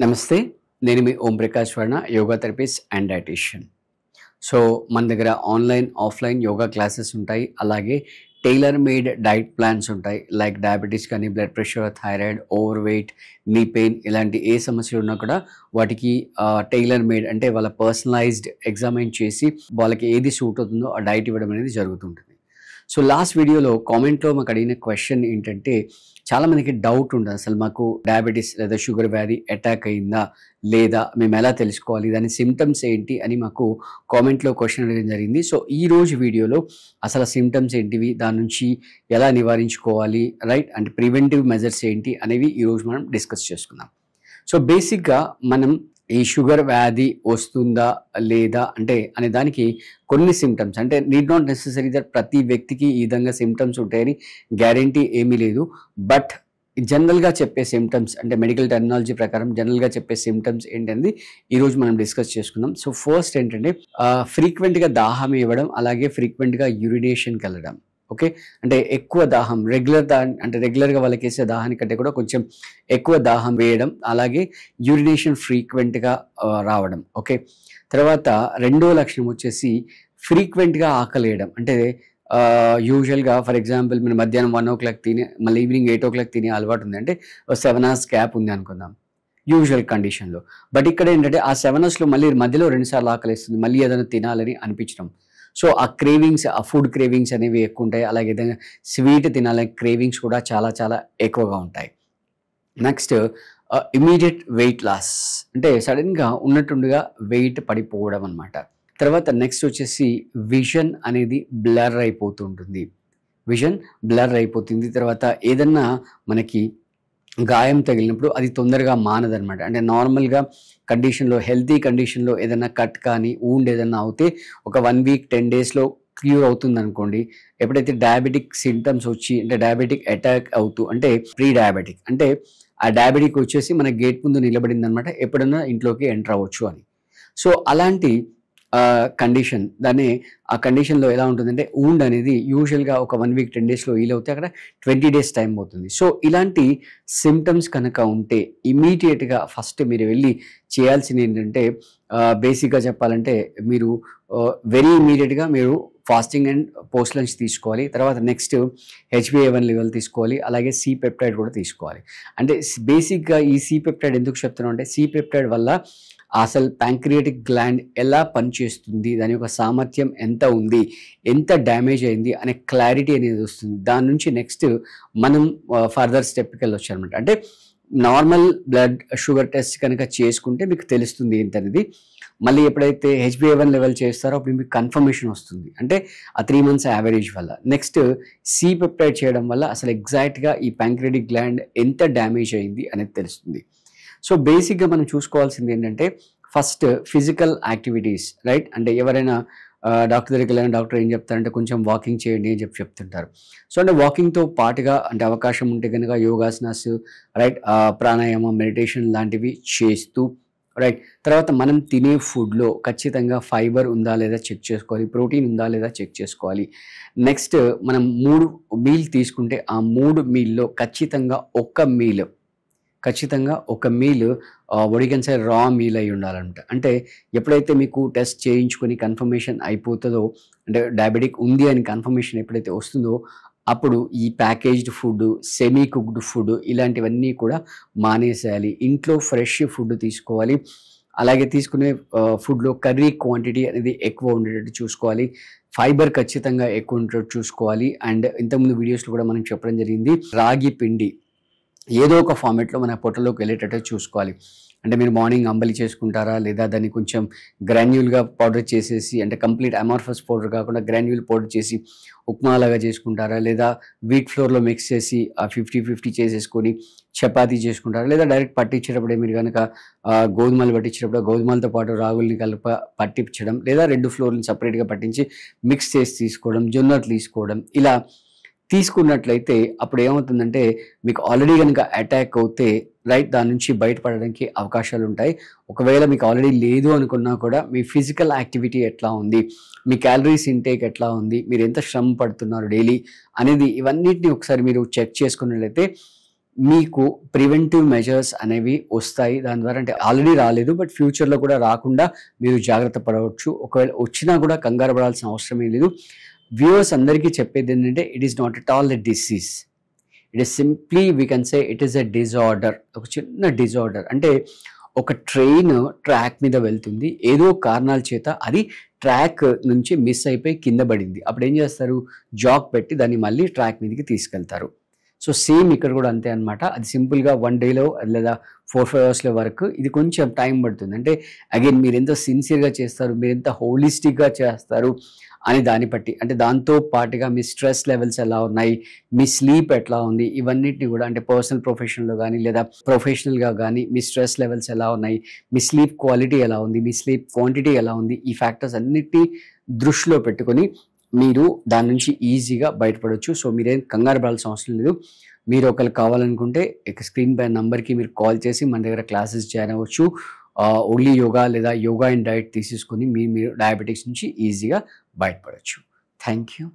నమస్తే. నేను మీ Om Prakash Varna, yoga therapist and dietitian. So మన దగ్గర ఆన్లైన్, ఆఫ్లైన్ యోగా క్లాసెస్ ఉంటాయి. అలాగే టైలర్ మేడ్ డైట్ ప్లాన్స్ ఉంటాయి. లైక్ డయాబెటీస్ కానీ, blood pressure, thyroid, over weight, knee pain ఇలాంటి ఏ సమస్యలు ఉన్నా కూడా వాటికి టైలర్ మేడ్ అంటే వాళ్ళ పర్సనలైజ్డ్ ఎగ్జామిన్ చేసి వాళ్ళకి ఏది సూట్ అవుతుందో ఆ డైట్ ఇవ్వడం అనేది జరుగుతుంటుంది. సో లాస్ట్ వీడియోలో కామెంట్లో మాకు అడిగిన క్వశ్చన్ ఏంటంటే, చాలామందికి డౌట్ ఉంటుంది, అసలు మాకు డయాబెటీస్ లేదా షుగర్ వ్యాధి అటాక్ అయిందా లేదా, మేము ఎలా తెలుసుకోవాలి, దాని సిమ్టమ్స్ ఏంటి అని మాకు కామెంట్లో క్వశ్చన్ అడగడం జరిగింది. సో ఈ రోజు వీడియోలో అసలు సిమ్టమ్స్ ఏంటివి, దాని నుంచి ఎలా నివారించుకోవాలి, రైట్, అంటే ప్రివెంటివ్ మెజర్స్ ఏంటి అనేవి ఈరోజు మనం డిస్కస్ చేసుకుందాం. సో బేసిక్గా మనం ఈ షుగర్ వ్యాధి వస్తుందా లేదా అంటే అనే దానికి కొన్ని సిమ్టమ్స్, అంటే నీడ్ నాట్ నెసెసరీ దట్ ప్రతి వ్యక్తికి ఈ విధంగా సిమ్టమ్స్ ఉంటాయని గ్యారంటీ ఏమీ లేదు. బట్ జనరల్గా చెప్పే సిమ్టమ్స్, అంటే మెడికల్ టెర్మినాలజీ ప్రకారం జనరల్గా చెప్పే సిమ్టమ్స్ ఏంటంటే ఈరోజు మనం డిస్కస్ చేసుకుందాం. సో ఫస్ట్ ఏంటంటే ఫ్రీక్వెంట్గా దాహం ఇవ్వడం, అలాగే ఫ్రీక్వెంట్గా యూరినేషన్కి వెళ్ళడం. ఓకే, అంటే ఎక్కువ దాహం, అంటే రెగ్యులర్గా వాళ్ళకి వేసే దాహానికంటే కూడా కొంచెం ఎక్కువ దాహం వేయడం, అలాగే యూరినేషన్ ఫ్రీక్వెంట్గా రావడం. ఓకే, తర్వాత రెండో లక్షణం వచ్చేసి ఫ్రీక్వెంట్గా ఆకలి వేయడం. అంటే యూజువల్గా ఫర్ ఎగ్జాంపుల్ మీరు మధ్యాహ్నం 1 o'clock తిని మళ్ళీ ఈవినింగ్ 8 o'clock తినే అలవాటు ఉంది అంటే 7 hours గ్యాప్ ఉంది అనుకుందాం యూజువల్ కండిషన్లో. బట్ ఇక్కడ ఏంటంటే ఆ 7 hoursలో మళ్ళీ మధ్యలో 2 సార్లు ఆకలిస్తుంది, మళ్ళీ ఏదైనా తినాలని అనిపించడం. సో ఆ క్రేవింగ్స్, ఆ ఫుడ్ క్రేవింగ్స్ అనేవి ఎక్కువ ఉంటాయి. అలాగే ఏదైనా స్వీట్ తినాలని క్రేవింగ్స్ కూడా చాలా చాలా ఎక్కువగా ఉంటాయి. నెక్స్ట్ ఇమీడియట్ వెయిట్ లాస్, అంటే సడన్గా ఉన్నట్టుండిగా వెయిట్ పడిపోవడం అనమాట. తర్వాత నెక్స్ట్ వచ్చేసి విజన్ అనేది బ్లర్ అయిపోతుంటుంది. తర్వాత ఏదన్నా మనకి గాయం తగిలినప్పుడు అది తొందరగా మానదనమాట. అంటే నార్మల్గా కండిషన్లో, హెల్తీ కండిషన్లో ఏదైనా కట్ కానీ ఊండ్ ఏదైనా అవుతే ఒక 1 week 10 daysలో క్యూర్ అవుతుంది అనుకోండి. ఎప్పుడైతే డయాబెటిక్ సింటమ్స్ వచ్చి, అంటే డయాబెటిక్ అటాక్ అవుతూ, అంటే ప్రీ డయాబెటిక్, అంటే ఆ డయాబెటిక్ వచ్చేసి మన గేట్ ముందు నిలబడింది అనమాట, ఎప్పుడన్నా ఇంట్లోకి ఎంటర్ అవ్వచ్చు అని. సో అలాంటి కండిషన్, దాన్ని ఆ కండిషన్లో ఎలా ఉంటుందంటే ఊండ్ అనేది యూజువల్గా ఒక 1 week 10 daysలో హీల్ అవుతే అక్కడ 20 days టైం అవుతుంది. సో ఇలాంటి సిమ్టమ్స్ కనుక ఉంటే ఇమీడియట్గా ఫస్ట్ మీరు వెళ్ళి చేయాల్సింది ఏంటంటే, బేసిక్గా చెప్పాలంటే మీరు వెరీ ఇమీడియట్గా మీరు ఫాస్టింగ్ అండ్ పోస్ట్ లంచ్ తీసుకోవాలి. తర్వాత నెక్స్ట్ HbA1 లెవెల్ తీసుకోవాలి, అలాగే సి పెప్టైడ్ కూడా తీసుకోవాలి. అంటే బేసిక్గా ఈ సి పెప్టైడ్ ఎందుకు చెప్తున్నాం అంటే, సి పెప్టైడ్ వల్ల అసలు ప్యాంక్రియాటిక్ గ్లాండ్ ఎలా పనిచేస్తుంది, దాని యొక్క సామర్థ్యం ఎంత ఉంది, ఎంత డ్యామేజ్ అయింది అనే క్లారిటీ అనేది వస్తుంది. దాని నుంచి నెక్స్ట్ మనం ఫర్దర్ స్టెప్కి వెళ్ళొచ్చు అనమాట. అంటే నార్మల్ బ్లడ్ షుగర్ టెస్ట్ కనుక చేసుకుంటే మీకు తెలుస్తుంది ఏంటనేది. మళ్ళీ ఎప్పుడైతే HbA1 లెవెల్ చేస్తారో అప్పుడు మీకు కన్ఫర్మేషన్ వస్తుంది, అంటే ఆ 3 months యావరేజ్ వల్ల. నెక్స్ట్ సి పెప్టైడ్ చేయడం వల్ల అసలు ఎగ్జాక్ట్గా ఈ ప్యాంక్రియాటిక్ గ్లాండ్ ఎంత డ్యామేజ్ అయింది అనేది తెలుస్తుంది. సో బేసిక్గా మనం చూసుకోవాల్సింది ఏంటంటే ఫస్ట్ ఫిజికల్ యాక్టివిటీస్, రైట్. అంటే ఎవరైనా డాక్టర్ దగ్గరికి వెళ్ళిన డాక్టర్ ఏం చెప్తారంటే కొంచెం వాకింగ్ చేయండి అని చెప్తుంటారు. సో అంటే వాకింగ్తో పాటుగా, అంటే అవకాశం ఉంటే కనుక యోగాసనాస్, రైట్, ప్రాణాయామం, మెడిటేషన్ లాంటివి చేస్తూ, రైట్. తర్వాత మనం తినే ఫుడ్లో ఖచ్చితంగా ఫైబర్ ఉందా లేదా చెక్ చేసుకోవాలి, ప్రోటీన్ ఉందా లేదా చెక్ చేసుకోవాలి. నెక్స్ట్ మనం 3 మీల్ తీసుకుంటే ఆ 3 మీల్లో ఖచ్చితంగా ఒక మీల్ ఒడిగన్సే రా మీల్ అయి ఉండాలంట. అంటే ఎప్పుడైతే మీకు టెస్ట్ చేయించుకొని కన్ఫర్మేషన్ అయిపోతుందో, అంటే డయాబెటిక్ ఉంది అని కన్ఫర్మేషన్ ఎప్పుడైతే వస్తుందో అప్పుడు ఈ packaged food, semi cooked food ఇలాంటివన్నీ కూడా మానేసేయాలి. ఇంట్లో ఫ్రెష్ ఫుడ్ తీసుకోవాలి. అలాగే తీసుకునే ఫుడ్లో కర్రీ క్వాంటిటీ అనేది ఎక్కువ ఉండేటట్టు చూసుకోవాలి. ఫైబర్ ఖచ్చితంగా ఎక్కువ ఉండేటట్టు చూసుకోవాలి. అండ్ ఇంతకుముందు వీడియోస్లో కూడా మనం చెప్పడం జరిగింది, రాగి పిండి ఏదో ఒక ఫార్మేట్లో మన పొట్టలోకి వెళ్ళేటట్టు చూసుకోవాలి. అంటే మీరు మార్నింగ్ అంబలి చేసుకుంటారా, లేదా దాన్ని కొంచెం గ్రాన్యూల్గా పౌడర్ చేసేసి, అంటే కంప్లీట్ అమార్ఫస్ పౌడర్ కాకుండా గ్రాన్యూల్ పౌడర్ చేసి ఉప్మాలాగా చేసుకుంటారా, లేదా వీట్ ఫ్లోర్లో మిక్స్ చేసి 50-50 చేసేసుకొని చపాతీ చేసుకుంటారా, లేదా డైరెక్ట్ పట్టించేటప్పుడే మీరు కనుక గోధుమలు పట్టించేటప్పుడు గోధుమలతో పాటు రాగుల్ని పట్టించడం, లేదా 2 ఫ్లోర్ని సపరేట్గా పట్టించి మిక్స్ చేసి తీసుకోవడం, జొన్నలు తీసుకోవడం, ఇలా తీసుకున్నట్లయితే అప్పుడు ఏమవుతుందంటే మీకు ఆల్రెడీ కనుక అటాక్ అవుతే, రైట్, దాని నుంచి బయటపడడానికి అవకాశాలు ఉంటాయి. ఒకవేళ మీకు ఆల్రెడీ లేదు అనుకున్నా కూడా మీ ఫిజికల్ యాక్టివిటీ ఎట్లా ఉంది, మీ క్యాలరీస్ ఇంటేక్ ఎట్లా ఉంది, మీరు ఎంత శ్రమ పడుతున్నారు డైలీ అనేది, ఇవన్నిటిని ఒకసారి మీరు చెక్ చేసుకున్నట్లయితే మీకు ప్రివెంటివ్ మెజర్స్ అనేవి వస్తాయి. దాని ద్వారా అంటే ఆల్రెడీ రాలేదు, బట్ ఫ్యూచర్‌లో కూడా రాకుండా మీరు జాగ్రత్త పడవచ్చు. ఒకవేళ వచ్చినా కూడా కంగారు పడాల్సిన అవసరమే లేదు. వ్యూవర్స్ అందరికీ చెప్పేదేంటంటే it is not at all a disease. It is simply we can say it is a disorder. ఒక చిన్న డిజార్డర్. అంటే ఒక ట్రైన్ ట్రాక్ మీద వెళ్తుంది. ఏదో కారణాల చేత అది ట్రాక్ నుంచి మిస్ అయిపోయి కింద పడింది. అప్పుడు ఏం చేస్తారు? జాక్ పెట్టి దాన్ని మళ్ళీ ట్రాక్ మీదకి తీసుకెళ్తారు. సో సేమ్ ఇక్కడ కూడా అంతే అనమాట. అది సింపుల్‌గా 1 డేలో లేదా 4, 5 అవర్స్‌లో వర్క్. ఇది కొంచెం టైం పడుతుంది. అంటే అగైన్ మీరెంత సిన్సియర్‌గా చేస్తారు, మీరెంత హోలిస్టిక్‌గా చేస్తారు అని దాన్ని బట్టి. అంటే దాంతో పాటుగా మీ స్ట్రెస్ లెవెల్స్ ఎలా ఉన్నాయి, మీ స్లీప్ ఎట్లా ఉంది, ఇవన్నిటిని కూడా అంటే పర్సనల్ ప్రొఫెషన్‌లో గానీ లేదా ప్రొఫెషనల్‌గా గానీ మీ స్ట్రెస్ లెవెల్స్ ఎలా ఉన్నాయి, మీ స్లీప్ క్వాలిటీ ఎలా ఉంది, మీ స్లీప్ క్వాంటిటీ ఎలా ఉంది, ఈ ఫ్యాక్టర్స్ అన్నిటిని దృష్టిలో పెట్టుకొని మీరు దాని నుంచి ఈజీగా బయటపడొచ్చు. సో మీరేం కంగారు పడాల్సిన అవసరం లేదు. మీరు ఒకవేళ కావాలనుకుంటే స్క్రీన్ పై నంబర్‌కి మీరు కాల్ చేసి మన దగ్గర క్లాసెస్ జాయిన్ అవ్వచ్చు. ఓన్లీ యోగా లేదా యోగా అండ్ డైట్ తీసేసుకొని మీరు డయాబెటిక్స్ నుంచి ఈజీగా బయటపడొచ్చు. Thank you.